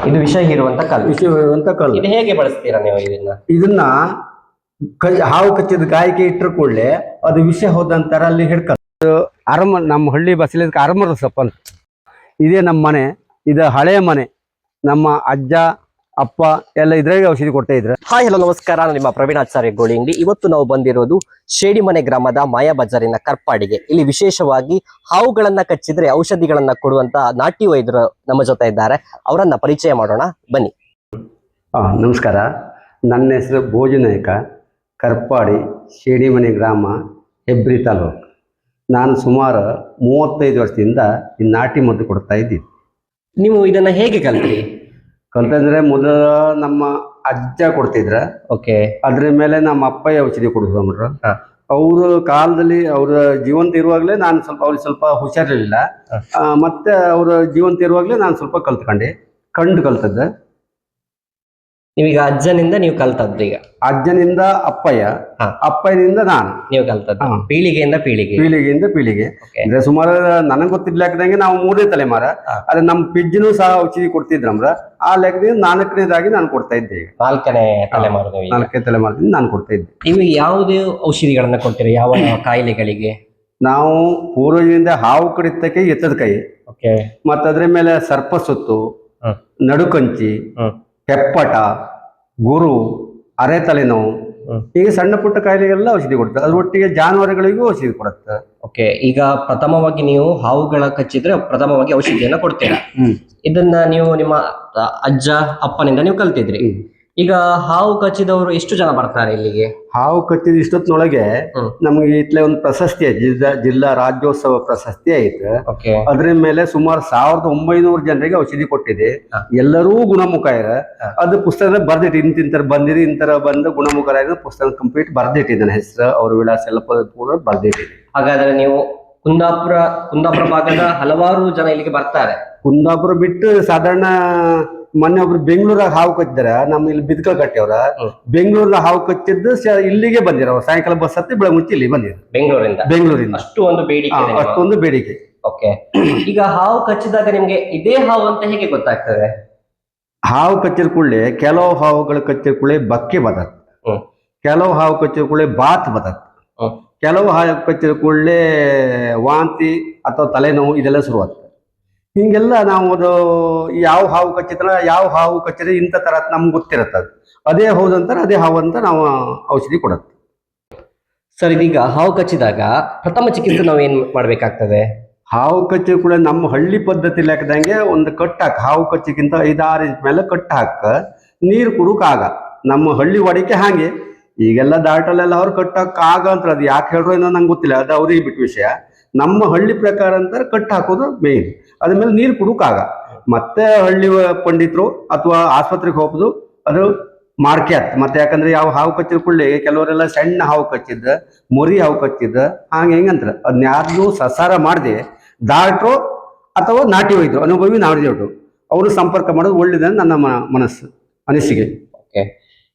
ಇದು ವಿಷ ಹೀರುವಂತ ಕಲ್ಲು. ವಿಷ ಇರುವಂತ ಕಲ್ಲು. ಇದು ಹೇಗೆ ಬಳಸ್ತೀರಾ ನೀವು ಇದನ್ನ ಹಾವು ಕಚ್ಚಿದ ಗಾಯಕ್ಕೆ ಇಟ್ಟರು ಕೂಡಲೇ ಅದು ವಿಷ ಹೋದಂತರ ಅಲ್ಲಿ ಹಿಡ್ಕ ಅರಮ ನಮ್ಮ ಹಳ್ಳಿ ಬಸಲಿ ಅರಮರ ಸೊಪ್ಪ ಅಂತ. ಇದೇ ನಮ್ಮ ಮನೆ, ಇದು ಹಳೆಯ ಮನೆ. ನಮ್ಮ ಅಜ್ಜ ಅಪ್ಪ ಎಲ್ಲ ಇದ್ರಾಗೆ ಔಷಧಿ ಕೊಡ್ತಾ ಇದ್ರು. ಹಾಯ್ ಹಲೋ ನಮಸ್ಕಾರ, ನಾನು ನಿಮ್ಮ ಪ್ರವೀಣ್ ಆಚಾರ್ಯ ಗೋಳಿಂಗಡಿ. ಇವತ್ತು ನಾವು ಬಂದಿರೋದು ಶೇಡಿಮನೆ ಗ್ರಾಮದ ಮಾಯಾ ಬಜಾರಿನ ಕರ್ಪಾಡಿಗೆ. ಇಲ್ಲಿ ವಿಶೇಷವಾಗಿ ಹಾವುಗಳನ್ನ ಕಚ್ಚಿದ್ರೆ ಔಷಧಿಗಳನ್ನ ಕೊಡುವಂತ ನಾಟಿ ವೈದ್ಯರು ನಮ್ಮ ಜೊತೆ ಇದ್ದಾರೆ. ಅವರನ್ನ ಪರಿಚಯ ಮಾಡೋಣ ಬನ್ನಿ. ನಮಸ್ಕಾರ, ನನ್ನ ಹೆಸರು ಭೋಜನಾಯಕ, ಕರ್ಪಾಡಿ, ಶೇಡಿಮನೆ ಗ್ರಾಮ, ಹೆಬ್ರಿ ತಾಲೂಕು. ನಾನು ಸುಮಾರು 35 ವರ್ಷದಿಂದ ಈ ನಾಟಿ ಮದ್ದು ಕೊಡ್ತಾ ಇದ್ದೀನಿ. ನೀವು ಇದನ್ನ ಹೇಗೆ ಕಲ್ತ್ರಿ? ಕಲ್ತಂದ್ರೆ ಮೊದಲು ನಮ್ಮ ಅಜ್ಜ ಕೊಡ್ತಿದ್ರ. ಓಕೆ. ಅದ್ರ ಮೇಲೆ ನಮ್ಮ ಅಪ್ಪಯ್ಯ ಔಷಧಿ ಕೊಡಿಸ್ಕೊಂಡ್ರು. ಅವ್ರ ಕಾಲದಲ್ಲಿ ಅವ್ರ ಜೀವಂತ ಇರುವಾಗಲೇ ನಾನು ಅವ್ರಿಗೆ ಸ್ವಲ್ಪ ಹುಷಾರಿರಲಿಲ್ಲ. ಮತ್ತೆ ಅವ್ರ ಜೀವಂತ ಇರುವಾಗಲೇ ನಾನು ಸ್ವಲ್ಪ ಕಲ್ತದ್ದೆ. ನೀವೀಗ ಅಜ್ಜನಿಂದ ನೀವು ಕಲ್ತದ್ದು? ಈಗ ಅಜ್ಜನಿಂದ ಅಪ್ಪಯ್ಯ, ಅಪ್ಪಯ್ಯನಿಂದ ನಾನು ನೀವು ಕಲ್ತದ್ದು. ಪೀಳಿಗೆಯಿಂದ ಪೀಳಿಗೆ ಅಂದ್ರೆ ಸುಮಾರು ನನಗೆ ಗೊತ್ತಿರ್ಲಾಕದಂಗೆ ನಾವು 3ನೇ ತಲೆಮಾರ. ಅದೇ ನಮ್ಮ ಪಿಜ್ಜನು ಸಹ ಔಷಧಿ ಕೊಡ್ತಿದ್ರಮ್ರ. ಆ ಲೆಕ್ಕದಿಂದ 4ನೇದಾಗಿ ನಾನು ಕೊಡ್ತಾ ಇದ್ದೆ. ಈಗ 4ನೇ ತಲೆಮಾರದಿಂದ ನಾನು ಕೊಡ್ತಾ ಇದ್ದೆ. ನೀವು ಯಾವುದೇ ಔಷಧಿಗಳನ್ನ ಕೊಡ್ತೀರಿ ಯಾವ ಕಾಯಿಲೆಗಳಿಗೆ? ನಾವು ಪೂರ್ವಜದಿಂದ ಹಾವು ಕಡಿತಕ್ಕೆ ಎತ್ತದ ಕೈ, ಮತ್ತ ಅದ್ರ ಮೇಲೆ ಸರ್ಪ ಸುತ್ತು, ನಡುಕಂಚಿ, ಹೆಪ್ಪಟ, ಗುರು, ಅರೆ ತಲೆನೋವು, ಈಗ ಸಣ್ಣ ಪುಟ್ಟ ಕಾಯಿಲೆಗೆಲ್ಲ ಔಷಧಿ ಕೊಡ್ತಾರೆ. ಅದ್ರೊಟ್ಟಿಗೆ ಜಾನುವಾರುಗಳಿಗೂ ಔಷಧಿ ಕೊಡುತ್ತೆ. ಓಕೆ. ಈಗ ಪ್ರಥಮವಾಗಿ ನೀವು ಹಾವುಗಳ ಕಚ್ಚಿದ್ರೆ ಪ್ರಥಮವಾಗಿ ಔಷಧಿಯನ್ನ ಕೊಡ್ತೀರಾ. ಇದನ್ನ ನೀವು ನಿಮ್ಮ ಅಜ್ಜ ಅಪ್ಪನಿಂದ ನೀವು ಕಲ್ತಿದ್ರಿ. ಈಗ ಹಾವು ಕಚ್ಚಿದವರು ಎಷ್ಟು ಜನ ಬರ್ತಾರೆ ಇಲ್ಲಿಗೆ? ಹಾವು ಕಚ್ಚಿದ ಇಷ್ಟೊತ್ತಿನೊಳಗೆ ನಮ್ಗೆ ಇಟ್ಲೆ ಒಂದು ಪ್ರಶಸ್ತಿ ಆಯ್ತು, ಜಿಲ್ಲಾ ರಾಜ್ಯೋತ್ಸವ ಪ್ರಶಸ್ತಿ ಆಯ್ತು. ಅದ್ರ ಮೇಲೆ ಸುಮಾರು 1900 ಜನರಿಗೆ ಔಷಧಿ ಕೊಟ್ಟಿದೆ. ಎಲ್ಲರೂ ಗುಣಮುಖ ಇರ. ಅದು ಪುಸ್ತಕದಲ್ಲಿ ಬರ್ದಿಟ್ಟು ಇಂತಿಂತರ ಬಂದಿರಿ, ಇಂತರ ಬಂದು ಗುಣಮುಖರಾಗ ಪುಸ್ತಕ ಕಂಪ್ಲೀಟ್ ಬರ್ದಿಟ್ಟಿದ್ದಾನೆ. ಹೆಸರು, ಅವ್ರ ವಿಳಾಸ ಎಲ್ಲ ಪೂರ ಬರ್ದಿಟ್ಟಿದೆ. ಹಾಗಾದ್ರೆ ನೀವು ಕುಂದಾಪುರ ಭಾಗದ ಹಲವಾರು ಜನ ಇಲ್ಲಿಗೆ ಬರ್ತಾರೆ. ಕುಂದಾಪುರ ಬಿಟ್ಟು ಸಾಧಾರಣ ಮೊನ್ನೆ ಒಬ್ರು ಬೆಂಗಳೂರಾಗ ಹಾವು ಕಚ್ಚಿದಾರ. ನಮ್ಮ ಇಲ್ಲಿ ಬಿದ್ಕ ಕಟ್ಟಿಯವ್ರ ಬೆಂಗಳೂರಿನ ಹಾವು ಕಚ್ಚಿದ್ದು ಇಲ್ಲಿಗೆ ಬಂದಿರ. ಸಾಯಂಕಾಲ ಬಸ್ ಹತ್ತಿ ಬೆಳಮುಚ್ಚಿ ಇಲ್ಲಿ ಬಂದಿರ ಬೆಂಗಳೂರಿಂದ. ಅಷ್ಟೊಂದು ಬೇಡಿಕೆ. ಓಕೆ. ಈಗ ಹಾವು ಕಚ್ಚಿದಾಗ ನಿಮ್ಗೆ ಇದೇ ಹಾವು ಅಂತ ಹೇಗೆ ಗೊತ್ತಾಗ್ತದೆ? ಹಾವು ಕಚ್ಚಿದ ಕೂಡಲೇ ಕೆಲವು ಹಾವುಗಳು ಕಚ್ಚಿದ ಕೂಡಲೇ ಬಕ್ಕೆ ಬದತ್, ಕೆಲವು ಹಾವು ಕಚ್ಚಿದ ಕೂಡಲೇ ಬಾತ್ ಬದತ್, ಕೆಲವು ಹಾವು ಕಚ್ಚಿದ ಕೂಡಲೇ ವಾಂತಿ ಅಥವಾ ತಲೆನೋವು ಇದೆಲ್ಲ ಶುರುವಾಗ್ತದೆ. ಹಿಂಗೆಲ್ಲ ನಾವು ಅದು ಯಾವ ಹಾವು ಕಚ್ಚಿದ್ರೆ ಇಂಥ ತರ ನಮ್ಗೆ ಗೊತ್ತಿರತ್ತದ. ಅದೇ ಹೌದಂತಾರೆ, ಅದೇ ಹಾವು ಅಂತ ನಾವು ಔಷಧಿ ಕೊಡತ್ತೆ. ಸರ್, ಇದೀಗ ಹಾವು ಕಚ್ಚಿದಾಗ ಪ್ರಥಮ ಚಿಕಿತ್ಸೆ ನಾವು ಏನ್ ಮಾಡ್ಬೇಕಾಗ್ತದೆ? ಹಾವು ಕಚ್ಚಿದ ಕೂಡ ನಮ್ಮ ಹಳ್ಳಿ ಪದ್ಧತಿ ಲೆಕ್ಕದಂಗೆ ಒಂದು ಕಟ್ ಹಾಕ, ಹಾವು ಕಚ್ಚಿಗಿಂತ 5-6 ಇಂಚ್ ಮೇಲೆ ಕಟ್ ಹಾಕ ನೀರು ಕುಡುಕ್ ಆಗ. ನಮ್ಮ ಹಳ್ಳಿ ಒಡಿಕೆ ಹಾಗೆ. ಈಗೆಲ್ಲ ದಾಟಲೆಲ್ಲ ಅವ್ರು ಕಟ್ಟಕ್ ಆಗ ಅಂತ. ಅದು ಯಾಕೆ ಹೇಳ್ರು ಏನೋ ನಂಗೆ ಗೊತ್ತಿಲ್ಲ, ಅದು ಅವ್ರಿಗೆ ಬಿಟ್ಟು ವಿಷಯ. ನಮ್ಮ ಹಳ್ಳಿ ಪ್ರಕಾರ ಅಂತಾರೆ ಕಟ್ ಹಾಕೋದು ಮೇನ್. ಅದ್ಮೇಲೆ ನೀರು ಕುಡುಕಾಗ ಮತ್ತೆ ಹಳ್ಳಿ ಪಂಡಿತರು ಅಥವಾ ಆಸ್ಪತ್ರೆಗೆ ಹೋಗೋದು ಅದು ಮಾರ್ಕ್ಯಾತ್. ಮತ್ತೆ ಯಾಕಂದ್ರೆ ಯಾವ ಹಾವು ಕಚ್ಚಿದ ಕೂಡಲೇ ಕೆಲವರೆಲ್ಲ ಸಣ್ಣ ಹಾವು ಕಚ್ಚಿದ್ದ, ಮೊರಿ ಹಾವು ಕಚ್ಚಿದ್ದ, ಹೆಂಗಂತಾರೆ ಅದನ್ನ ಯಾರನ್ನೂ ಸಸಾರ ಮಾಡದೆ ಡಾಕ್ಟ್ರು ಅಥವಾ ನಾಟಿ ವೈದ್ಯರು, ಅನುಭವಿ ನಾಟಿ ವೈದ್ಯರು ಅವರು ಸಂಪರ್ಕ ಮಾಡೋದು ಒಳ್ಳೇదని ನನ್ನ ಅನಿಸಿಕೆ.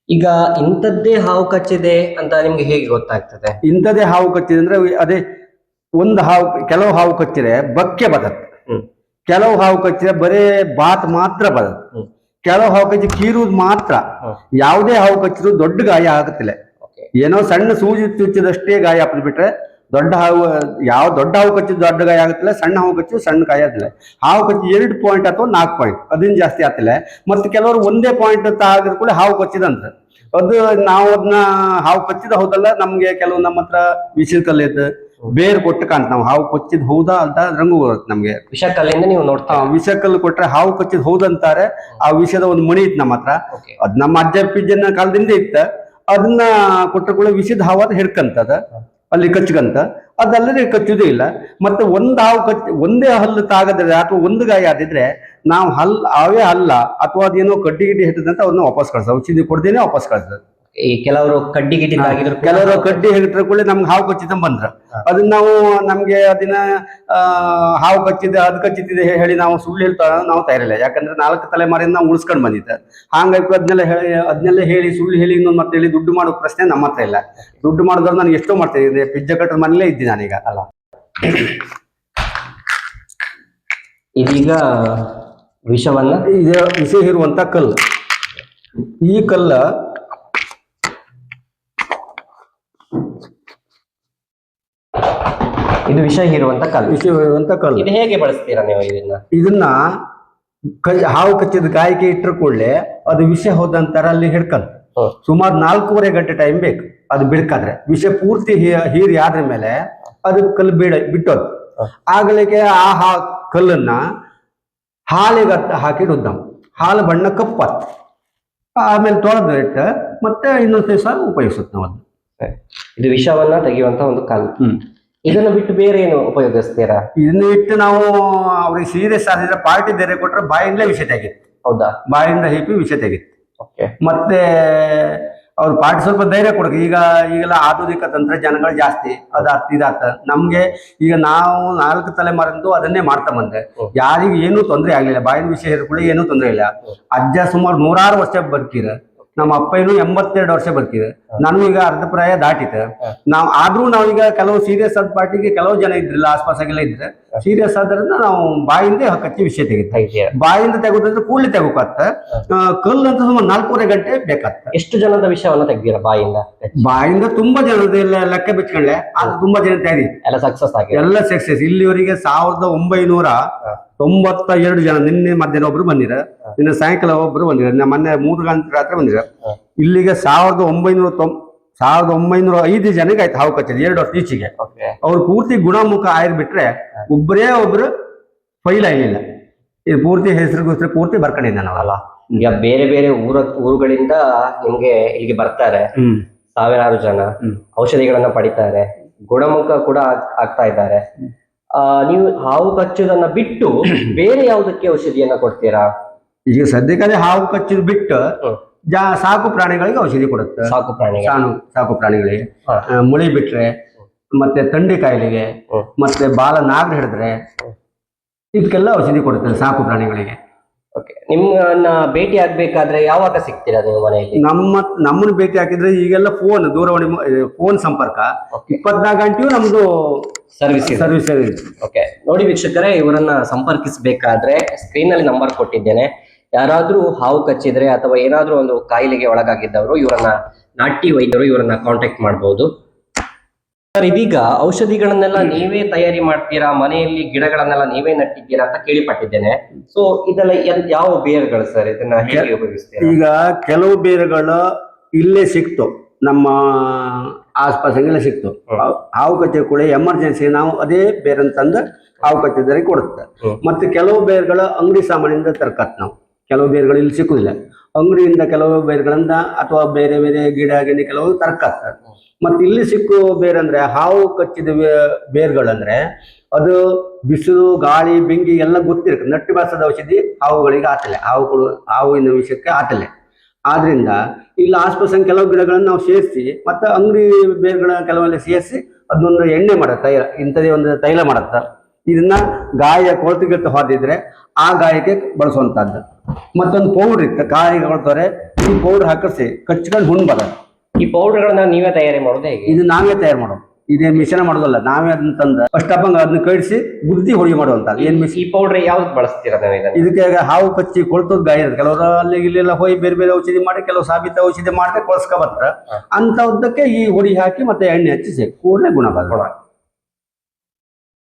ಈಗ ಇಂಥದ್ದೇ ಹಾವು ಕಚ್ಚಿದೆ ಅಂತ ನಿಮ್ಗೆ ಹೇಗೆ ಗೊತ್ತಾಗ್ತದೆ? ಇಂಥದ್ದೇ ಹಾವು ಕಚ್ಚಿದೆ ಅಂದ್ರೆ ಅದೇ ಒಂದು ಹಾವು, ಕೆಲವು ಹಾವು ಕಚ್ಚಿದ್ರೆ ಬಕ್ಕೆ ಬದತ್, ಕೆಲವು ಹಾವು ಕಚ್ಚಿದ್ರೆ ಬರೇ ಬಾತ್ ಮಾತ್ರ ಬದತ್, ಕೆಲವು ಹಾವು ಕಚ್ಚಿ ಕೀರುವುದು ಮಾತ್ರ. ಯಾವುದೇ ಹಾವು ಕಚ್ಚಿದ್ರು ದೊಡ್ಡ ಗಾಯ ಆಗುತ್ತಿಲ್ಲ. ಏನೋ ಸಣ್ಣ ಸೂಜಿ ಚುಚ್ಚಿದಷ್ಟೇ ಗಾಯ ಹಾಕಿದ್ ಬಿಟ್ರೆ ದೊಡ್ಡ ಹಾವು ಕಚ್ಚಿದ್ ದೊಡ್ಡ ಗಾಯ ಆಗುತ್ತಿಲ್ಲ, ಸಣ್ಣ ಹಾವು ಕಚ್ಚಿದ್ರು ಸಣ್ಣ ಗಾಯ ಆಗ್ತಿಲ್ಲ. ಹಾವು ಕಚ್ಚಿ 2 ಪಾಯಿಂಟ್ ಅಥವಾ 4 ಪಾಯಿಂಟ್ ಅದನ್ನ ಜಾಸ್ತಿ ಆಗ್ತಿಲ್ಲ. ಮತ್ತೆ ಕೆಲವರು 1 ಪಾಯಿಂಟ್ ಆಗಿದ ಕೂಡ ಹಾವು ಕಚ್ಚಿದಂತ. ಅದು ನಾವು ಅದನ್ನ ಹಾವು ಕಚ್ಚಿದ ಹೌದಲ್ಲ, ನಮ್ಗೆ ಕೆಲವು ನಮ್ಮ ಹತ್ರ ವಿಷದ ಕಲ್ಲಿದ್ದು ಬೇರ್ ಕೊಟ್ಟು ಕಾಣ್ತ. ನಾವು ಹಾವು ಕಚ್ಚಿದ್ ಹೌದಾ ಅಂತ ರಂಗು ಬರುತ್ತೆ ನಮ್ಗೆ. ವಿಷಕಲ್ಲಿಂದ ನೀವು ನೋಡ್ತಾ ವಿಷಕಲ್ಲು ಕೊಟ್ರೆ ಹಾವು ಕಚ್ಚಿದ್ ಹೌದಂತಾರೆ. ಆ ವಿಷಯದ ಒಂದು ಮಣಿ ಇತ್ತು ನಮ್ಮ ಹತ್ರ. ಅದ್ ನಮ್ಮ ಅಜ್ಜ ಪಿಜ್ಜನ ಕಾಲದಿಂದ ಇತ್ತ. ಅದನ್ನ ಕೊಟ್ಟ ಕೂಡ ವಿಷದ ಹಾವು ಅದು ಹಿಡ್ಕಂತದ, ಅಲ್ಲಿ ಕಚ್ಕಂತ. ಅದಲ್ಲದೆ ಕಚ್ಚುದೇ ಇಲ್ಲ. ಮತ್ತೆ ಒಂದು ಹಾವು ಒಂದೇ ಹಲ್ಲು ತಾಗದ್ರೆ ಅಥವಾ ಒಂದು ಗಾಯ ಆದಿದ್ರೆ ನಾವು ಅವೇ ಅಲ್ಲ ಅಥವಾ ಅದೇನೋ ಕಡ್ಡಿ ಗಿಡ್ಡಿ ಹಿಡಿದಂತ ಅವ್ರನ್ನ ವಾಪಸ್ ಕಳ್ಸ, ಔಷಧಿ ಕೊಡ್ದೇನೆ ವಾಪಸ್ ಕಳ್ಸೋದು. ಈ ಕೆಲವರು ಕಡ್ಡಿ ಹೆಗಟ್ರ ಕೂಡ ನಮ್ಗೆ ಹಾವು ಕಚ್ಚಿದ ಬಂದ್ರ ಅದನ್ನ ನಮ್ಗೆ ಅದನ್ನ ಹಾವು ಕಚ್ಚಿದೆ ಅದ್ ಕಚ್ಚಿದೆ ಹೇಳಿ ನಾವು ಸುಳ್ಳು ಹೇಳ್ತಾ ನಾವು ತಯಾರಿಲ್ಲ. ಯಾಕಂದ್ರೆ 4 ತಲೆಮಾರಿಯಿಂದ ನಾವು ಉಳಿಸ್ಕೊಂಡ್ ಬಂದಿದ್ದ. ಹಾಗಾಗಿ ಅದನ್ನೆಲ್ಲ ಹೇಳಿ ಸುಳ್ಳು ಹೇಳಿ ಇನ್ನೊಂದು ಮತ್ತೆ ಹೇಳಿ ದುಡ್ಡು ಮಾಡೋ ಪ್ರಶ್ನೆ ನಮ್ಮ ಹತ್ರ ಇಲ್ಲ. ದುಡ್ಡು ಮಾಡಿದವ್ರು ನಾನು ಎಷ್ಟೋ ಮಾಡ್ತೇನೆ. ಪಿಜ್ಜಾ ಕಟ್ಟರ್ ಮನೇಲೇ ಇದ್ದೀನಿ ನಾನೀಗ. ಇದೀಗ ವಿಷವನ್ನ ಇದು ವಿಷ ಇರುವಂತ ಕಲ್ಲು. ಈ ಕಲ್ಲ ಇದು ವಿಷ ಹೀರುವಂತ ಕಲ್ಲು. ವಿಷ ಇರುವಂತ ಕಲ್ಲು. ಇದು ಹೇಗೆ ಬಳಸ್ತೀರಾ ನೀವು ಇದನ್ನ ಹಾವು ಕಚ್ಚಿದ ಗಾಯಕ್ಕೆ ಇಟ್ಟರು ಕೂಡಲೇ ಅದು ವಿಷ ಹೋದಂತರ ಅಲ್ಲಿ ಹಿಡ್ಕಂತ ಸುಮಾರು 4.5 ಗಂಟೆ ಟೈಮ್ ಬೇಕು ಅದು ಬಿಡ್ಕಾದ್ರೆ. ವಿಷ ಪೂರ್ತಿ ಹೀರಿ ಆದ್ರ ಮೇಲೆ ಅದು ಕಲ್ಲು ಬಿಟ್ಟೋದು. ಆಗ್ಲಿಕ್ಕೆ ಆ ಕಲ್ಲನ್ನ ಹಾಲಿಗೆ ಹಾಕಿ ರುದ್ದಾಂ. ಹಾಲು ಬಣ್ಣ ಕಪ್ಪತ್ ಆಮೇಲೆ ತೊಳೆದಿಟ್ಟು ಮತ್ತೆ ಇನ್ನೊಂದು ದಿವಸ ಉಪಯೋಗಿಸುತ್ತೆ ನಾವು ಅದನ್ನ. ಇದು ವಿಷವನ್ನ ತೆಗೆಯುವಂತ ಒಂದು ಕಲ್ಲು. ಇದನ್ನು ಬಿಟ್ಟು ಬೇರೆ ಏನು ಉಪಯೋಗಿಸ್ತೀರಾ? ಇದನ್ನ ಇಟ್ಟು ನಾವು ಅವ್ರಿಗೆ ಸೀರಿಯಸ್ ಆದ್ರೆ ಪಾರ್ಟಿ ಬೇರೆ ಕೊಟ್ರೆ ಬಾಯಿಂದಲೇ ವಿಷ ತೆಗಿತ್ತು. ಹೌದಾ? ಬಾಯಿಂದ ಹಿಪ್ಪಿ ವಿಷ ತೆಗಿತ್ತು. ಮತ್ತೆ ಅವ್ರ ಪಾರ್ಟಿ ಸ್ವಲ್ಪ ಧೈರ್ಯ ಕೊಡಕ್ಕೆ. ಈಗೆಲ್ಲ ಆಧುನಿಕ ತಂತ್ರಜ್ಞಾನಗಳು ಜಾಸ್ತಿ ಇದಾತ. ನಮ್ಗೆ ಈಗ ನಾವು 4 ತಲೆಮಾರಿಂದು ಅದನ್ನೇ ಮಾಡ್ತಾ ಬಂದೆ. ಯಾರಿಗೂ ಏನೂ ತೊಂದರೆ ಆಗ್ಲಿಲ್ಲ. ಬಾಯಿನ ವಿಷಯ ಹಿಡ್ಕೊಳ್ಳಿ ಏನೂ ತೊಂದರೆ ಇಲ್ಲ. ಅಜ್ಜ ಸುಮಾರು 106 ವರ್ಷ ಬದುಕಿರ. ನಮ್ಮ ಅಪ್ಪ ಏನು 82 ವರ್ಷ ಬರ್ತಿದೆ. ನಾನು ಈಗ ಅರ್ಧ ಪ್ರಾಯ ದಾಟಿತೆ. ಆದ್ರೂ ನಾವೀಗ ಕೆಲವು ಸೀರಿಯಸ್ ಆದ ಪಾರ್ಟಿಗೆ ಕೆಲವು ಜನ ಇದ್ರಿಲ್ಲ, ಆಸ್ಪಾಸಾಗೆಲ್ಲ ಇದ್ರೆ ಸೀರಿಯಸ್ ಆದ್ರಿಂದ ನಾವು ಬಾಯಿಂದ ಕಚ್ಚಿ ವಿಷಯ ತೆಗಿತೀವಿ. ಬಾಯಿಂದ ತೆಗೋದಂದ್ರೆ ಕೂಡಲೇ ತೆಗೋಕತ್ತ. ಕಲ್ಲು ಅಂತ ಸುಮಾರು 4.5 ಗಂಟೆ ಬೇಕಾಗ್ತ. ಎಷ್ಟು ಜನದ ವಿಷಯವನ್ನ ತೆಗ್ದೀರಾ ಬಾಯಿಂದ? ಬಾಯಿಂದ ತುಂಬಾ ಜನದ ಲೆಕ್ಕ ಬಿಚ್ಕೊಂಡ್ಲೆ ಅದು ತುಂಬಾ ಜನ ತೆಗಿ ಎಲ್ಲ ಸಕ್ಸಸ್ ಆಗಿ ಎಲ್ಲ ಸಕ್ಸಸ್. ಇಲ್ಲಿವರೆಗೆ 1992 ಜನ. ನಿನ್ನೆ ಮಧ್ಯಾಹ್ನ ಒಬ್ರು ಬಂದಿರ, ನಿನ್ನೆ ಸಾಯಂಕಾಲ ಒಬ್ರು ಬಂದಿರ, ಮೊನ್ನೆ 3 ಗಂಟೆ ರಾತ್ರಿ ಬಂದಿರ. ಇಲ್ಲಿಗೆ 1905 ಜನಕ್ಕೆ ಆಯ್ತು ಹಾವು ಕಚ್ಚಿದೆ 2 ವರ್ಷ ಈಚೆಗೆ. ಅವ್ರು ಪೂರ್ತಿ ಗುಣಮುಖ ಬಿಟ್ರೆ ಒಬ್ರು ಫೈಲ್ ಆಗಿಲ್ಲ. ಇದು ಪೂರ್ತಿ ಹೆಸರು ಪೂರ್ತಿ ಬರ್ಕೊಂಡಿದ್ದ ನಾವಲ್ಲ. ಈಗ ಬೇರೆ ಬೇರೆ ಊರುಗಳಿಂದ ನಿಮ್ಗೆ ಇಲ್ಲಿಗೆ ಬರ್ತಾರೆ ಸಾವಿರಾರು ಜನ, ಔಷಧಿಗಳನ್ನ ಪಡಿತಾರೆ, ಗುಣಮುಖ ಕೂಡ ಆಗ್ತಾ ಇದ್ದಾರೆ. ನೀವು ಹಾವು ಕಚ್ಚುದನ್ನ ಬಿಟ್ಟು ಬೇರೆ ಯಾವುದಕ್ಕೆ ಔಷಧಿಯನ್ನ ಕೊಡ್ತೀರಾ? ಈಗ ಸದ್ಯಕ್ಕೆ ಹಾವು ಕಚ್ಚಿದ್ ಬಿಟ್ಟು ಸಾಕು ಪ್ರಾಣಿಗಳಿಗೆ ಔಷಧಿ ಕೊಡುತ್ತೆ. ಸಾಕು ಪ್ರಾಣಿಗಳಿಗೆ ಮುಳಿ ಬಿಟ್ರೆ, ಮತ್ತೆ ಥಂಡಿ ಕಾಯಿಲೆಗೆ, ಮತ್ತೆ ಬಾಲ ನಾಗರ ಹಿಡಿದ್ರೆ ಇದಕ್ಕೆಲ್ಲ ಔಷಧಿ ಕೊಡುತ್ತೆ ಸಾಕು ಪ್ರಾಣಿಗಳಿಗೆ. ನಿಮ್ಮನ್ನ ಭೇಟಿ ಆಗ್ಬೇಕಾದ್ರೆ ಯಾವಾಗ ಸಿಗ್ತೀರಾ ನೀವು ಮನೆಯಲ್ಲಿ? ನಮ್ಮನ್ನ ಭೇಟಿ ಹಾಕಿದ್ರೆ ಈಗೆಲ್ಲ ದೂರವಾಣಿ ಫೋನ್ ಸಂಪರ್ಕ 24 ಗಂಟೆಯೂ ನಮ್ದು ಸರ್ವಿಸ್. ಓಕೆ, ನೋಡಿ ವೀಕ್ಷಕರೇ, ಇವರನ್ನ ಸಂಪರ್ಕಿಸಬೇಕಾದ್ರೆ ಸ್ಕ್ರೀನ್ ನಲ್ಲಿ ನಂಬರ್ ಕೊಟ್ಟಿದ್ದೇನೆ. ಯಾರಾದ್ರೂ ಹಾವು ಕಚ್ಚಿದ್ರೆ ಅಥವಾ ಏನಾದ್ರೂ ಒಂದು ಕಾಯಿಲೆಗೆ ಒಳಗಾಗಿದ್ದವರು ಇವರನ್ನ ನಾಟಿ ವೈದ್ಯರು ಇವರನ್ನ ಕಾಂಟ್ಯಾಕ್ಟ್ ಮಾಡಬಹುದು. ಸರ್, ಇದೀಗ ಔಷಧಿಗಳನ್ನೆಲ್ಲ ನೀವೇ ತಯಾರಿ ಮಾಡ್ತೀರಾ, ಮನೆಯಲ್ಲಿ ಗಿಡಗಳನ್ನೆಲ್ಲ ನೀವೇ ನಟ್ಟಿದ್ದೀರಾ ಅಂತ ಕೇಳಿಪಟ್ಟಿದ್ದೇನೆ. ಸೊ ಇದೆಲ್ಲ ಯಾವ ಬೇರುಗಳು ಸರ್? ಇದನ್ನ ಹೇಗೆ ಉಪಯೋಗಿಸ್ತೀರಾ? ಈಗ ಕೆಲವು ಬೇರುಗಳು ಇಲ್ಲೇ ಸಿಕ್ತು, ನಮ್ಮ ಆಸ್ಪಾಸಂಗೆಲ್ಲ ಸಿಕ್ತು. ಹಾವು ಕಚ್ಚಿ ಕೂಡ ಎಮರ್ಜೆನ್ಸಿ ನಾವು ಅದೇ ಬೇರಂತಂದು ಹಾವು ಕಚ್ಚಿದರಿಗೆ ಕೊಡುತ್ತೆ. ಮತ್ತೆ ಕೆಲವು ಬೇರುಗಳು ಅಂಗಡಿ ಸಾಮಾನಿಂದ ತರ್ಕತ್. ನಾವು ಕೆಲವು ಬೇರುಗಳು ಇಲ್ಲಿ ಸಿಕ್ಕುದಿಲ್ಲ. ಅಂಗಡಿಯಿಂದ ಕೆಲವು ಬೇರುಗಳಿಂದ ಅಥವಾ ಬೇರೆ ಬೇರೆ ಗಿಡ ಗಿಡ ಕೆಲವು ತರ್ಕತ್ತ. ಮತ್ತೆ ಇಲ್ಲಿ ಸಿಕ್ಕುವ ಬೇರಂದ್ರೆ ಹಾವು ಕಚ್ಚಿದ ಬೇರುಗಳಂದ್ರೆ ಅದು ಬಿಸಿಲು ಗಾಳಿ ಬೆಂಕಿ ಎಲ್ಲ ಗೊತ್ತಿರುತ್ತೆ. ನಟ್ಟಿ ಬಾಸದ ಔಷಧಿ ಹಾವುಗಳಿಗೆ ಆತಲೆ, ಹಾವಿನ ವಿಷಯಕ್ಕೆ ಆತಲೆ. ಆದ್ರಿಂದ ಇಲ್ಲಿ ಆಸ್ಪಾಸಂಗ್ ಕೆಲವು ಗಿಡಗಳನ್ನು ನಾವು ಸೇರಿಸಿ ಮತ್ತೆ ಅಂಗಡಿ ಬೇರುಗಳ ಕೆಲವೆಲ್ಲ ಸೇರಿಸಿ ಅದನ್ನೊಂದು ಎಣ್ಣೆ ಮಾಡತ್ತ, ಇಂಥದೇ ಒಂದು ತೈಲ ಮಾಡತ್ತ. ಇದನ್ನ ಗಾಯ ಕೊಳತಿಗಿರ್ತ ಹೊದಿದ್ರೆ ಆ ಗಾಯಕ್ಕೆ ಬಳಸುವಂತದ್ದು. ಮತ್ತೊಂದು ಪೌಡ್ರ್ ಇತ್ತು, ಗಾಯ ಕೊಳ್ತಾರೆ, ಈ ಪೌಡ್ರ್ ಹಾಕಿಸಿ ಕಚ್ಕೊಂಡು ಹುಣ್ಣು ಬರೋದು. ಈ ಪೌಡರ್ಗಳನ್ನ ನೀವೇ ತಯಾರಿ ಮಾಡೋದು ಹೇಗೆ? ಇದು ನಾವೇ ತಯಾರು ಮಾಡೋದು, ಇದೇ ಮಿಶ್ರಣ ಮಾಡೋದಲ್ಲ. ನಾವೇ ಅದನ್ನ ತಂದು ಫಸ್ಟ್ ಅದನ್ನ ಕಡಿಸಿ ಬುದ್ಧಿ ಹೊಡಿ ಮಾಡುವಂತದ್ದು. ಈ ಪೌಡರ್ ಯಾವ್ದು ಬಳಸ್ತೀರಾ? ಇದಕ್ಕೆ ಹಾವು ಕಚ್ಚಿ ಕೊಳ್ತದ ಗಾಯ ಇರುತ್ತೆ. ಕೆಲವರು ಅಲ್ಲಿ ಇಲ್ಲೆಲ್ಲ ಹೋಗಿ ಬೇರೆ ಬೇರೆ ಔಷಧಿ ಮಾಡಿ, ಕೆಲವು ಸಾಬೀತ ಔಷಧಿ ಮಾಡ್ದೆ ಕೊಳ್ಸ್ಕೊಬತ್ರ ಅಂತವದ್ದಕ್ಕೆ ಈ ಹೊಡಿ ಹಾಕಿ ಮತ್ತೆ ಎಣ್ಣೆ ಹಚ್ಚಿಸಿ ಕೂಡಲೇ ಗುಣ ಬರೋಣ.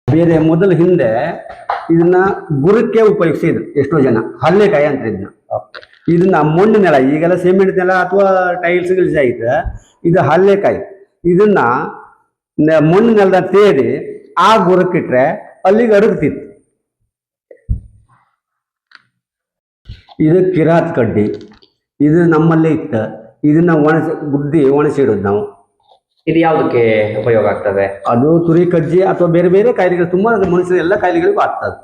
ಬೇರೆ ಮೊದಲು ಹಿಂದೆ ಇದನ್ನ ಗುರಕ್ಕೆ ಉಪಯೋಗಿಸಿದ್ರು ಎಷ್ಟೋ ಜನ. ಹಲ್ಲೆಕಾಯಿ ಅಂತ ಇದನ್ನ ಮಣ್ಣು ನೆಲ, ಈಗೆಲ್ಲ ಸಿಮೆಂಟ್ ನೆಲ ಅಥವಾ ಟೈಲ್ಸ್ ಗಿಲ್ಸ್ ಆಗಿದೆ. ಇದು ಹಲ್ಲೆಕಾಯಿ. ಇದನ್ನ ಮಣ್ಣು ನೆಲದ ತೇಡಿ ಆ ಗುರಕ್ಕಿಟ್ರೆ ಅಲ್ಲಿಗೆ ಅಡಗ್ತಿತ್ತು. ಇದು ಕಿರಾತ್ ಕಡ್ಡಿ, ಇದು ನಮ್ಮಲ್ಲೇ ಇತ್ತು. ಇದನ್ನ ಬುದ್ಧಿ ಒಣಸಿಡೋದು ನಾವು. ಇದು ಯಾವುದಕ್ಕೆ ಉಪಯೋಗ ಆಗ್ತದೆ? ಅದು ತುರಿ ಕಜ್ಜಿ ಅಥವಾ ಬೇರೆ ಬೇರೆ ಕಾಯಿಲೆಗಳು, ತುಂಬಾ ಮನುಷ್ಯರ ಎಲ್ಲ ಕಾಯಿಲೆಗಳಿಗೂ ಆಗ್ತದೆ.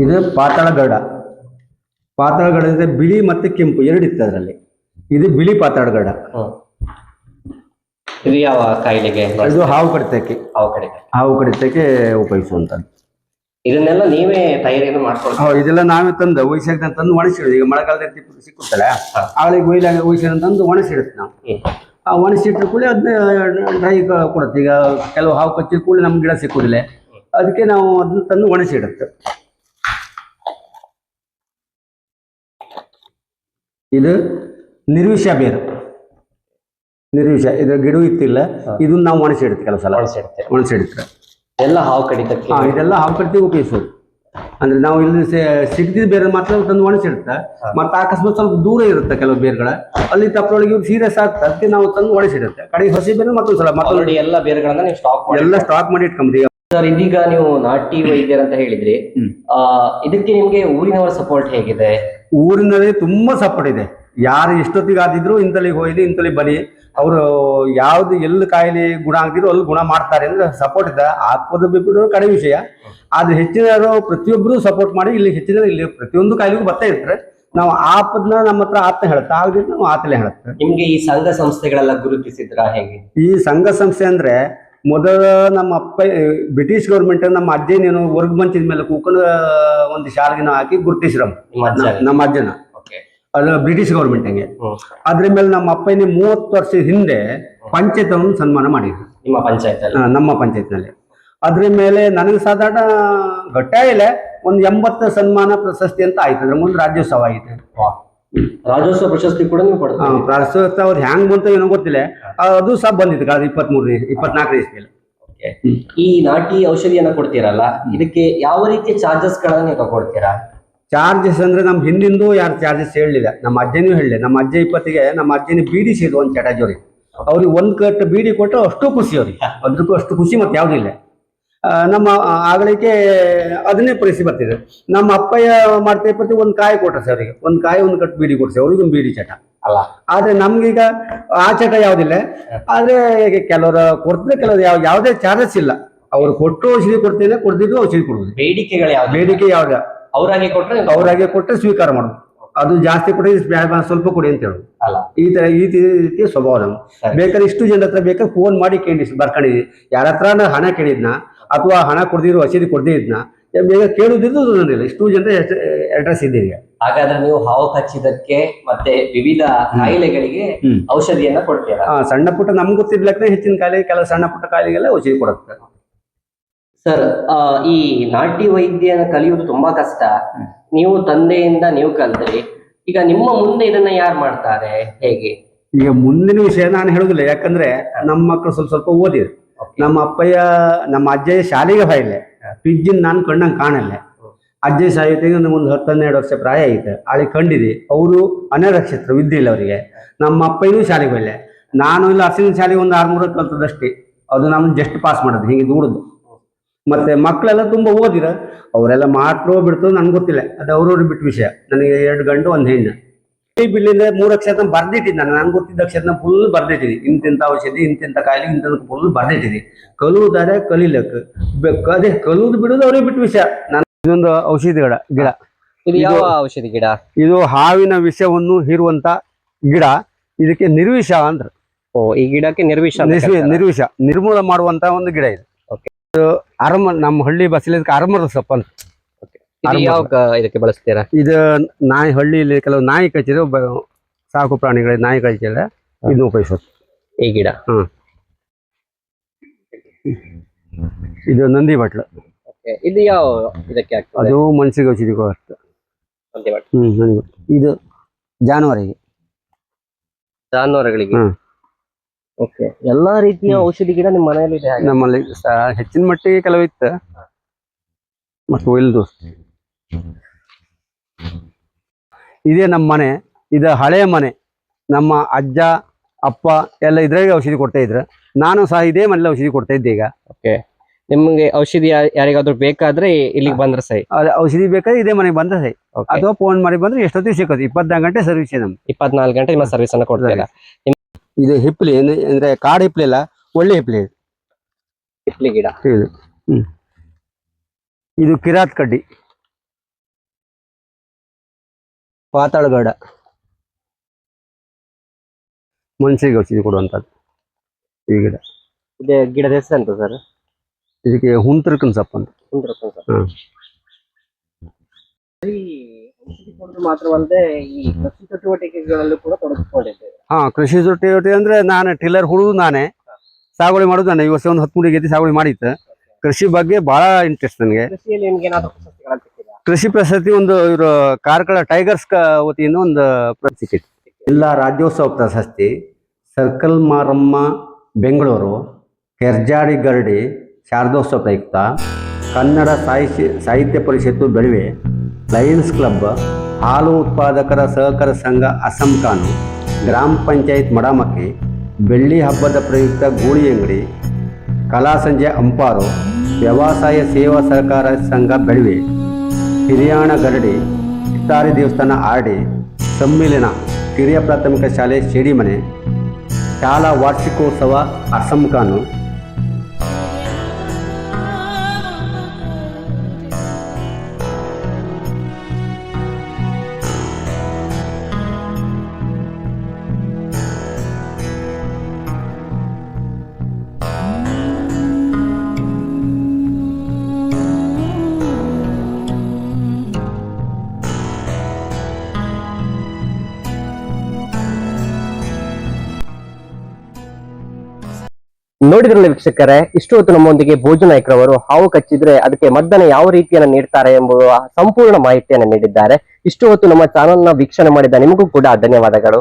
ಇದು ಪಾತಾಳಗಡ. ಪಾತಾಳಗಡ ಅಂದ್ರೆ ಬಿಳಿ ಮತ್ತೆ ಕೆಂಪು ಎರಡು ಇತ್ತು ಅದರಲ್ಲಿ. ಇದು ಬಿಳಿ ಪಾತಾಳಗಡ. ಇದು ಯಾವ ಕಾಯಿಲೆಗೆ? ಇದು ಹಾವು ಕಡಿತಕ್ಕೆ ಉಪಯೋಗಿಸುವಂತದ್ದು. ಇದನ್ನೆಲ್ಲ ನೀವೇ ತಯಾರಿಯನ್ನು ಮಾಡ್ಕೊಂಡು? ಇದೆಲ್ಲ ನಾವೇ ತಂದು ಒಯ್ಸಾಗ ತಂದು ಒಣಸಿಡೋದು. ಈಗ ಮಳೆಗಾಲದ ಸಿಕ್ಕುತ್ತಲ್ಲ ಆಳಿಗೆ ಒಯ್ಸಾಗ ತಂದು ಒಣಸಿಡುತ್ತೆ ನಾವು. ಆ ಒಣಸಿಟ್ರು ಕೂಡ ಅದನ್ನ ಡ್ರೈ ಕೊಡುತ್ತೆ. ಈಗ ಕೆಲವು ಹಾವು ಕಚ್ಚಿದ ಕೂಡ ನಮ್ ಗಿಡ ಸಿಕ್ಕುದಿಲ್ಲ, ಅದಕ್ಕೆ ನಾವು ಅದನ್ನ ತಂದು ಒಣಸಿಡುತ್ತೆ. ಇದು ನಿರ್ವಿಷ ಬೇರು, ನಿರ್ವಿಷ. ಇದು ಗಿಡ ಇತ್ತಿಲ್ಲ, ಇದನ್ನ ನಾವು ಒಣಸಿಡ್ತೀವಿ ಕೆಲವು ಸಲ, ಒಣಸಿಡ್ತಾರೆ ಎಲ್ಲ ಹಾವು ಕಡಿತಕ್ಕೆ. ಇದೆಲ್ಲ ಹಾವು ಕಟ್ಟಿ ಉಪಯೋಗಿಸೋದು. ಅಂದ್ರೆ ನಾವು ಇಲ್ಲಿ ಸಿಗದಿದ್ದ ಬೇರೆ ಮಾತ್ರ ತಂದು ಒಣಸಿಡುತ್ತೆ. ಮತ್ತೆ ಅಕಸ್ಮಾತ್ ಸ್ವಲ್ಪ ದೂರ ಇರುತ್ತೆ ಕೆಲವು ಬೇರ್ಗಳ, ಅಲ್ಲಿ ತಪ್ಪೊಳಗೆ ಇವ್ರು ಸೀರಿಯಸ್ ಆಗ್ತದೆ, ಅದಕ್ಕೆ ನಾವು ತಂದು ಒಣಸಿಡುತ್ತೆ. ಕಡೆಗೆ ಹಸಿ ಬೇರೆ ಮತ್ತೊಂದ್ಸಲ ಆಲ್ರೆಡಿ ಎಲ್ಲ ಬೇರುಗಳನ್ನ ನೀವು ಸ್ಟಾಕ್ ಮಾಡಿ ಇಟ್ಕೊಂಡ್ರಿ. ಸರ್, ಇದೀಗ ನೀವು ನಾಟಿ ವೈದ್ಯರು ಅಂತ ಹೇಳಿದ್ರಿ, ಇದಕ್ಕೆ ನಿಮ್ಗೆ ಊರಿನವರ ಸಪೋರ್ಟ್ ಹೇಗಿದೆ? ಊರಿನಲ್ಲಿ ತುಂಬಾ ಸಪೋರ್ಟ್ ಇದೆ. ಯಾರು ಎಷ್ಟೊತ್ತಿಗೆ ಆದಿದ್ರು ಇಂತಲ್ಲಿ ಹೋಯ್ಲಿ ಇಂತಲ್ಲಿ ಬನ್ನಿ, ಅವರು ಯಾವ್ದು ಎಲ್ಲಿ ಕಾಯಿಲೆ ಗುಣ ಆಗ್ತಿದ್ರು ಅಲ್ಲಿ ಗುಣ ಮಾಡ್ತಾರೆ ಅಂದ್ರೆ ಸಪೋರ್ಟ್ ಇದೆ. ಹಾಕೋದು ಬಿಟ್ಟು ಕಡೆ ವಿಷಯ, ಆದ್ರೆ ಹೆಚ್ಚಿನ ಪ್ರತಿಯೊಬ್ಬರು ಸಪೋರ್ಟ್ ಮಾಡಿ ಇಲ್ಲಿ ಹೆಚ್ಚಿನ ಇಲ್ಲಿ ಪ್ರತಿಯೊಂದು ಕಾಯಿಲೆಗೂ ಬರ್ತಾ ಇರ್ತಾರೆ. ನಾವು ಆಪದ್ನ ನಮ್ಮ ಹತ್ರ ಆತ ಹೇಳುತ್ತೆ, ಆಗದಿದ್ರೆ ನಾವು ಆತಲೇ ಹೇಳುತ್ತೆ. ನಿಮ್ಗೆ ಈ ಸಂಘ ಸಂಸ್ಥೆಗಳೆಲ್ಲ ಗುರುತಿಸಿದ್ರ ಹೇಗೆ? ಈ ಸಂಘ ಸಂಸ್ಥೆ ಅಂದ್ರೆ ಮೊದಲ ನಮ್ಮ ಅಪ್ಪ ಬ್ರಿಟಿಷ್ ಗೌರ್ಮೆಂಟ್ ನಮ್ಮ ಅಜ್ಜನೇನು ವರ್ಗ ಮಂಚದ ಮೇಲೆ ಕೂಕೊಂಡು ಒಂದು ಶಾಲೆಗೆ ಹಾಕಿ ಗುರುತಿಸ್ರ ನಮ್ಮ ಅಜ್ಜನ. ಅದು ಬ್ರಿಟಿಷ್ ಗೌರ್ಮೆಂಟ್ ಹಂಗೆ. ಅದ್ರ ಮೇಲೆ ನಮ್ಮ ಅಪ್ಪನೇ 30 ವರ್ಷದ ಹಿಂದೆ ಪಂಚಾಯತ್ ಅನ್ನು ಸನ್ಮಾನ ಮಾಡಿದ್ರು ನಿಮ್ಮ ಪಂಚಾಯತ್, ನಮ್ಮ ಪಂಚಾಯತ್ನಲ್ಲಿ. ಅದ್ರ ಮೇಲೆ ನನಗೆ ಸಾಧಾರಣ ಗಟ್ಟಾಯಿಲ್ಲ ಒಂದು 80 ಸನ್ಮಾನ ಪ್ರಶಸ್ತಿ ಅಂತ ಆಯ್ತು. ಅದ್ರ ಮುಂದೆ ರಾಜ್ಯೋತ್ಸವ ಆಯ್ತು. ರಾಜ್ಯೋತ್ಸವ ಪ್ರಶಸ್ತಿ ಕೂಡ ನೀವು ಕೊಡ್ತೀರಾ? ಪ್ರಶಸ್ತಿ ಅವ್ರು ಹ್ಯಾಂಗ್ ಬಂತ ಏನೋ ಗೊತ್ತಿಲ್ಲ, ಅದು ಸಹ ಬಂದಿತ್ತು ಕಳೆದ 24 ಇಸ್ವಿಯಲ್ಲಿ. ಈ ನಾಟಿ ಔಷಧಿಯನ್ನ ಕೊಡ್ತೀರಲ್ಲ, ಇದಕ್ಕೆ ಯಾವ ರೀತಿಯ ಚಾರ್ಜಸ್ ಗಳನ್ನ ನೀವು ತಗೊಳ್ತೀರಾ? ಚಾರ್ಜಸ್ ಅಂದ್ರೆ ನಮ್ ಹಿಂದಿಂದು ಯಾರು ಚಾರ್ಜಸ್ ಹೇಳಲಿಲ್ಲ, ನಮ್ಮ ಅಜ್ಜನೂ ಹೇಳಲಿ. ನಮ್ಮ ಅಜ್ಜ 20ಗೆ ನಮ್ಮ ಅಜ್ಜನ ಬೀಡಿ ಸೇದು ಒಂದು ಚಟಾಜೋರಿ, ಅವ್ರಿಗೆ 1 ಕಟ್ ಬೀಡಿ ಕೊಟ್ಟು ಅಷ್ಟು ಖುಷಿ ಅವ್ರಿಗೆ, ಅದ್ರಕ್ಕೂ ಅಷ್ಟು ಖುಷಿ ಮತ್ತೆ ಯಾವ್ದಿಲ್ಲ. ನಮ್ಮ ಆಗಳಿಗೆ ಅದನ್ನೇ ಪರಿಸ್ಥಿತಿ ಬರ್ತಿದೆ. ನಮ್ಮ ಅಪ್ಪಯ್ಯ ಮಾಡ್ತಾ 1 ಕಾಯಿ ಕೊಟ್ರೆ ಸರ್ ಅವರಿಗೆ, 1 ಕಾಯಿ 1 ಕಟ್ ಬೀಡಿ ಕೊಡ್ಸಿ ಅವ್ರಿಗೆ, ಒಂದು ಬೀಡಿ ಚಟ ಅಲ್ಲ. ಆದ್ರೆ ನಮ್ಗೀಗ ಆ ಚಟ ಯಾವ್ದಿಲ್ಲ. ಆದ್ರೆ ಕೆಲವರು ಕೊಡ್ತಾರೆ, ಕೆಲವರು ಯಾವುದೇ ಚಾರ್ಜಸ್ ಇಲ್ಲ. ಅವ್ರು ಕೊಟ್ಟು ಔಷಧಿ ಕೊಡ್ತೇನೆ, ಕೊಡ್ದಿದ್ರು ಔಷಧಿ ಕೊಡುದು. ಬೇಡಿಕೆಗಳು ಯಾವ್ದು? ಬೇಡಿಕೆ ಯಾವ್ದು ಅವ್ರಾಗೆ ಕೊಟ್ಟರೆ ಸ್ವೀಕಾರ ಮಾಡೋದು. ಅದು ಜಾಸ್ತಿ ಕೊಡಿ, ಸ್ವಲ್ಪ ಕೊಡಿ ಅಂತ ಹೇಳುದು. ಈ ರೀತಿಯ ಸ್ವಭಾವ ನಮ್ಗೆ. ಬೇಕಾದ್ರೆ ಇಷ್ಟು ಜನ ಹತ್ರ ಬೇಕಾದ್ರೆ ಫೋನ್ ಮಾಡಿ ಬರ್ಕೊಂಡಿದ್ವಿ, ಯಾರ ಹತ್ರ ಹಣ ಕೇಳಿದ್ನ ಅಥವಾ ಹಣ ಕೊಡ್ದಿದ್ರು ಔಷಧಿ ಕೊಡದೇ ಇದ್ನ ಬೇಗ ಕೇಳುದಿದ್ದು ನನಗಿಲ್ಲ. ಇಷ್ಟು ಜನ ಅಡ್ರೆಸ್ ಇದ್ದೀವಿ. ಹಾಗಾದ್ರೆ ನೀವು ಹಾವು ಕಚ್ಚಿದಕ್ಕೆ ಮತ್ತೆ ವಿವಿಧ ಕಾಯಿಲೆಗಳಿಗೆ ಔಷಧಿಯನ್ನ ಕೊಡ್ತೀರಾ? ಸಣ್ಣ ಪುಟ್ಟ ನಮ್ಗೆ ಗೊತ್ತಿರ್ಲಕ್ಕ ಹೆಚ್ಚಿನ ಕಾಯಿಲೆ, ಕೆಲವು ಸಣ್ಣ ಪುಟ್ಟ ಕಾಯಿಲೆಗೆಲ್ಲ ಔಷಧಿ ಕೊಡುತ್ತೆ. ಸರ್, ಈ ನಾಟಿ ವೈದ್ಯನ ಕಲಿಯುವುದು ತುಂಬಾ ಕಷ್ಟ. ನೀವು ತಂದೆಯಿಂದ ನೀವು ಕಲ್ತ್ರಿ, ಈಗ ನಿಮ್ಮ ಮುಂದೆ ಇದನ್ನ ಯಾರು ಮಾಡ್ತಾರೆ, ಹೇಗೆ? ಈಗ ಮುಂದಿನ ವಿಷಯ ನಾನು ಹೇಳುದಿಲ್ಲ, ಯಾಕಂದ್ರೆ ನಮ್ಮ ಮಕ್ಕಳು ಸ್ವಲ್ಪ ಓದಿದ್ರು. ನಮ್ಮ ಅಪ್ಪಯ್ಯ ನಮ್ಮ ಅಜ್ಜಯ್ಯ ಶಾಲೆಗೆ ಹೋಯ್ಲೆ, ಪಿಜ್ಜಿನ ನಾನು ಕಣ್ಣಂಗೆ ಕಾಣಲ್ಲ. ಅಜ್ಜ ಸಾಹಿತ್ಯ ಒಂದು 10-12 ವರ್ಷ ಪ್ರಾಯ ಐತೆ, ಆಳಿ ಕಂಡಿದೆ. ಅವರು ಅನರಕ್ಷಿತರು, ವಿದ್ಯೆ ಇಲ್ಲ ಅವರಿಗೆ. ನಮ್ಮ ಅಪ್ಪಯ್ಯನೂ ಶಾಲೆಗೆ ಹೋಯ್ಲೆ, ನಾನು ಇಲ್ಲ ಅರ್ಸಿನ ಶಾಲೆಗೆ ಒಂದು 6-3 ಕಲ್ತದಷ್ಟೇ. ಅದು ನಮ್ಗೆ ಜಸ್ಟ್ ಪಾಸ್ ಮಾಡೋದು, ಹೀಗೆ ದೂಡದು. ಮತ್ತೆ ಮಕ್ಕಳೆಲ್ಲ ತುಂಬಾ ಓದಿರ, ಅವರೆಲ್ಲ ಮಾತ್ರ ಬಿಡ್ತು ನನ್ಗೆ ಗೊತ್ತಿಲ್ಲ, ಅದು ಅವ್ರವ್ರಿಗೆ ಬಿಟ್ಟು ವಿಷಯ. ನನಗೆ 2 ಗಂಟು 1 ಹೆಣ್ಣು. ಈ ಬಿಲ್ಲಿಂದ 3 ಅಕ್ಷರ ಬರ್ದಿಟ್ಟಿದ್ದೆ ನಾನು. ನನ್ಗೆ ಗೊತ್ತಿದ್ದ ಅಕ್ಷರನ ಫುಲ್ ಬರ್ದಿಟ್ಟಿದ್ದೆ. ಇಂತಿಂತ ಔಷಧಿ, ಇಂತಿಂತ ಕಾಯಿಲೆ, ಇಂತ ಫುಲ್ ಬರ್ದಿಟ್ಟಿದ್ದೆ. ಕಲುವುದಾರೆ ಕಲೀಲಕ್ಕ, ಅದೇ ಕಲುವುದು ಬಿಡುದು ಅವ್ರಿಗೆ ಬಿಟ್ಟು ವಿಷಯ. ನಾನು ಇದೊಂದು ಔಷಧಿಗಳ ಗಿಡ. ಇದು ಯಾವ ಔಷಧಿ ಗಿಡ? ಇದು ಹಾವಿನ ವಿಷವನ್ನು ಹೀರುವಂತ ಗಿಡ. ಇದಕ್ಕೆ ನಿರ್ವಿಷ ಅಂದ್ರ. ಈ ಗಿಡಕ್ಕೆ ನಿರ್ವಿಷ ನಿರ್ಮೂಲ ಮಾಡುವಂತ ಒಂದು ಗಿಡ ಇದು. ನಮ್ಮ ಹಳ್ಳಿ ಬಸಲಿದಕ್ಕೆ ಅರಮರದ ಸೊಪ್ಪು ಅಂತ. ಇದಕ್ಕೆ ಬಳಸ್ತೀರಾ? ಇದು ನಾಯಿ, ಹಳ್ಳಿಯಲ್ಲಿ ಕೆಲವು ನಾಯಿ ಕಚ್ಚಿದ್ರೆ, ಸಾಕು ಪ್ರಾಣಿಗಳ ನಾಯಿ ಕಚ್ಚಿದ್ರೆ ಇದನ್ನ ಉಪಯೋಗಿಸೋದು ಈ ಗಿಡ. ಇದು ನಂದಿ ಬಟ್ಲು. ಇದು ಯಾವ ಇದಕ್ಕೆ? ಅದು ಮನುಷ್ಯಗೆ ಔಷಧಿ ಕೊಡುತ್ತೆ. ಇದು ಜಾನುವಾರುಗಳಿಗೆ. ಎಲ್ಲಾ ರೀತಿಯ ಔಷಧಿ ಗಿಡ ನಿಮ್ಮ ಮನೆಯಲ್ಲಿ ಇದೆ? ನಮ್ಮಲ್ಲಿ ಹೆಚ್ಚಿನ ಮಟ್ಟಿಗೆ ಕೆಲವು ಇತ್ತು. ಮತ್ತು ಒಯ್ದು ಇದೇ ನಮ್ಮ ಮನೆ. ಇದು ಹಳೆಯ ಮನೆ. ನಮ್ಮ ಅಜ್ಜ ಅಪ್ಪ ಎಲ್ಲ ಇದ್ರಾಗೆ ಔಷಧಿ ಕೊಡ್ತಾ ಇದ್ರು. ನಾನು ಸಹ ಇದೇ ಮನೇಲಿ ಔಷಧಿ ಕೊಡ್ತಾ ಇದ್ದೆ. ಈಗ ನಿಮ್ಗೆ ಔಷಧಿ ಯಾರಿಗಾದ್ರೂ ಬೇಕಾದ್ರೆ ಇಲ್ಲಿಗೆ ಬಂದ್ರೆ ಸೈ? ಔಷಧಿ ಬೇಕಾದ್ರೆ ಇದೇ ಮನೆಗೆ ಬಂದ್ರೆ ಸೈ, ಅಥವಾ ಫೋನ್ ಮಾಡಿ ಬಂದ್ರೆ ಎಷ್ಟೊತ್ತಿಗೆ ಸಿಗೋದು. 24 ಗಂಟೆ ಸರ್ವಿಸ್ ನಮ್ಗೆ. 24 ಗಂಟೆ ನಿಮ್ಮ ಸರ್ವಿಸ್ ಅನ್ನ ಕೊಡ್ತೀರಾ? ಇದು ಹಿಪ್ಲಿ ಅಂದ್ರೆ ಕಾಡು ಹಿಪ್ಲಿ ಅಲ್ಲ, ಒಳ್ಳೆ ಹಿಪ್ಲಿ. ಹಿಪ್ಲಿ ಗಿಡ ಇದು. ಇದು ಕಿರಾತ್ ಕಡ್ಡಿ, ಪಾತಾಳಗಡ, ಮನುಷ್ಯರಿಗೆ ಔಷಧಿ ಕೊಡುವಂತದ್ದು ಈ ಗಿಡ. ಗಿಡದ ಹೆಸರು ಅಂತ ಸರ್? ಇದಕ್ಕೆ ಹುಂತರ್ಕನ್ ಸೊಪ್ಪು ಅಂತ. ಮಾತ್ರವಲ್ಲದೆ ಈ ಕೃಷಿ ಚಟುವಟಿಕೆಗಳಲ್ಲೂ ಕೂಡ ತೊಡಗಿಸಿಕೊಂಡಿದ್ದೇವೆ. ಕೃಷಿ ಚಟುವಟಿಕೆ ಅಂದ್ರೆ ನಾನು ಟಿಲ್ಲರ್ ಹುಡುದು ನಾನೇ, ಸಾಗುವಳಿ ಮಾಡೋದು ನಾನೇ. ಈ ವರ್ಷ ಒಂದು 10 ಗೇತಿ ಸಾಗುವಳಿ ಮಾಡಿತ್ತು. ಕೃಷಿ ಬಗ್ಗೆ ಬಹಳ ಇಂಟ್ರೆಸ್ಟ್ ನನಗೆ. ಕೃಷಿಯಲ್ಲಿ ನಿಮ್ಗೆ ಏನಾದ್ರು ಪ್ರಶಸ್ತಿಗಳು ಸಿಕ್ಕಿದಾ? ಕೃಷಿ ಪ್ರಶಸ್ತಿ ಒಂದು ಇವರು ಕಾರ್ಕಳ ಟೈಗರ್ಸ್ ವತಿಯಿಂದ ಒಂದು ಪ್ರಶಸ್ತಿ ಜಿಲ್ಲಾ ರಾಜ್ಯೋತ್ಸವ ಪ್ರಶಸ್ತಿ ಸರ್ಕಲ್ ಮಾರಮ್ಮ ಬೆಂಗಳೂರು, ಕೆರ್ಜಾಡಿ ಗರಡಿ ಶಾರದೋತ್ಸವ ಪ್ರಯುಕ್ತ, ಕನ್ನಡ ಸಾಹಿತ್ಯ ಪರಿಷತ್ತು ಬೆಳವೆ, ಲಯನ್ಸ್ ಕ್ಲಬ್, ಹಾಲು ಉತ್ಪಾದಕರ ಸಹಕಾರ ಸಂಘ ಅಸಂಖಾನು, ಗ್ರಾಮ ಪಂಚಾಯತ್ ಮಡಮಕ್ಕಿ, ಬೆಳ್ಳಿ ಹಬ್ಬದ ಪ್ರಯುಕ್ತ ಗೂಳಿ ಅಂಗಡಿ, ಕಲಾ ಸಂಜೆ ಅಂಪಾರು, ವ್ಯವಸಾಯ ಸೇವಾ ಸಹಕಾರ ಸಂಘ ಬೆಳವೆ, ಹಿರಿಯಾಣ ಗರಡಿ, ಹಿತ್ತಾರಿ ದೇವಸ್ಥಾನ ಆರ್ಡಿ, ಸಮ್ಮಿಲನ ಕಿರಿಯ ಪ್ರಾಥಮಿಕ ಶಾಲೆ ಶೇಡಿಮನೆ, ಶಾಲಾ ವಾರ್ಷಿಕೋತ್ಸವ ಅಸಂಖಾನು. ನೋಡಿದ್ರಲ್ಲ ವೀಕ್ಷಕರೇ, ಇಷ್ಟು ಹೊತ್ತು ನಮ್ಮೊಂದಿಗೆ ಭೋಜು ನಾಯ್ಕರವರು ಹಾವು ಕಚ್ಚಿದ್ರೆ ಅದಕ್ಕೆ ಮದ್ದನ್ನು ಯಾವ ರೀತಿಯನ್ನು ನೀಡ್ತಾರೆ ಎಂಬುವ ಸಂಪೂರ್ಣ ಮಾಹಿತಿಯನ್ನು ನೀಡಿದ್ದಾರೆ. ಇಷ್ಟು ಹೊತ್ತು ನಮ್ಮ ಚಾನೆಲ್ನ ವೀಕ್ಷಣೆ ಮಾಡಿದ ನಿಮಗೂ ಕೂಡ ಧನ್ಯವಾದಗಳು.